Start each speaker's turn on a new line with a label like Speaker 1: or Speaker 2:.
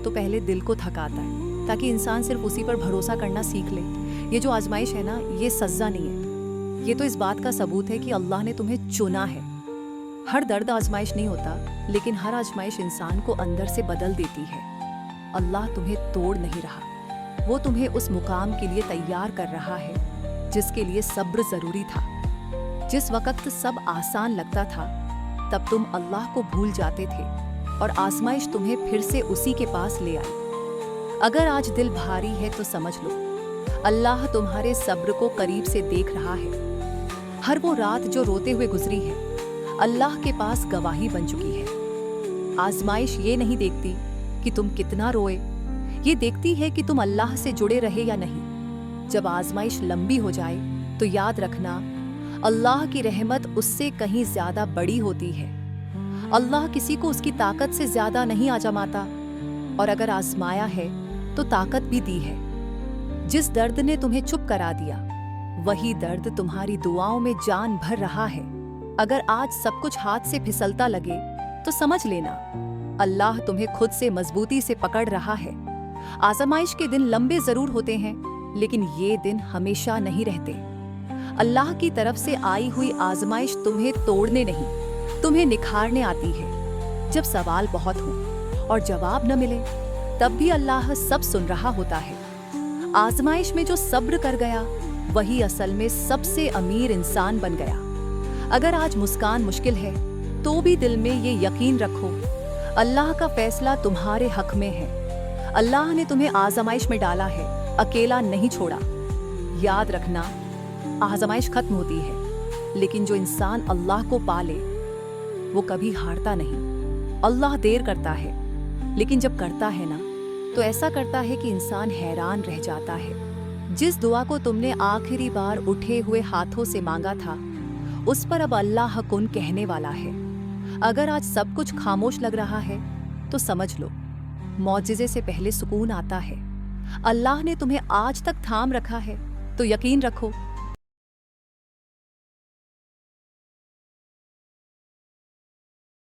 Speaker 1: तो पहले दिल को थकाता है, ताकि इंसान सिर्फ उसी पर भरोसा करना सीख ले। ये जो आजमाइश है ना, ये सज़ा नहीं है, ये तो इस बात का सबूत है कि अल्लाह ने तुम्हें चुना है। हर दर्द आजमाइश नहीं होता, लेकिन हर आजमाइश इंसान को अंदर से बदल देती है। अल्लाह तुम्हें तोड़ नहीं रहा, वो तुम्हें उस मुकाम के लिए तैयार कर रहा है जिसके लिए सब्र ज़रूरी था। जिस वक्त सब आसान लगता था, तब तुम अल्लाह को भूल जाते थे और आजमाइश तुम्हें फिर से उसी के पास ले आई। अगर आज दिल भारी है तो समझ लो, अल्लाह तुम्हारे सब्र को करीब से देख रहा है। हर वो रात जो रोते हुए गुजरी है, अल्लाह के पास गवाही बन चुकी है। आजमाइश ये नहीं देखती कि तुम कितना रोए, ये देखती है कि तुम अल्लाह से जुड़े रहे या नहीं। जब आजमाइश लंबी हो जाए तो याद रखना, अल्लाह की रहमत उससे कहीं ज्यादा बड़ी होती है। अल्लाह किसी को उसकी ताकत से ज्यादा नहीं आजमाता, और अगर आजमाया है तो ताकत भी दी है। जिस दर्द ने तुम्हें चुप करा दिया, वही दर्द तुम्हारी दुआओं में जान भर रहा है। अगर आज सब कुछ हाथ से फिसलता लगे तो समझ लेना, अल्लाह तुम्हें खुद से मजबूती से पकड़ रहा है। आजमाइश के दिन लंबे जरूर होते हैं, लेकिन ये दिन हमेशा नहीं रहते। अल्लाह की तरफ से आई हुई आजमाइश तुम्हें तोड़ने नहीं, तुम्हें निखारने आती है। जब सवाल बहुत हों और जवाब न मिले, तब भी अल्लाह सब सुन रहा होता है। आजमाइश में जो सब्र कर गया, वही असल में सबसे अमीर इंसान बन गया। अगर आज मुस्कान मुश्किल है, तो भी दिल में ये यकीन रखो, अल्लाह का फैसला तुम्हारे हक में है। अल्लाह ने तुम्हें आजमाइश में डाला है, अकेला नहीं छोड़ा। याद रखना, आजमाइश खत्म होती है, लेकिन जो इंसान अल्लाह को पाले, वो कभी हारता नहीं। अल्लाह देर करता है, लेकिन जब करता है ना, तो ऐसा करता है कि इंसान हैरान रह जाता है। जिस दुआ को तुमने आखिरी बार उठे हुए हाथों से मांगा था, उस पर अब अल्लाह कुन कहने वाला है। अगर आज सब कुछ खामोश लग रहा है, तो समझ लो, मौजिज़े से पहले सुकून आता है। अल्लाह ने तुम्हें आज तक थाम रखा है, तो यकीन रखो,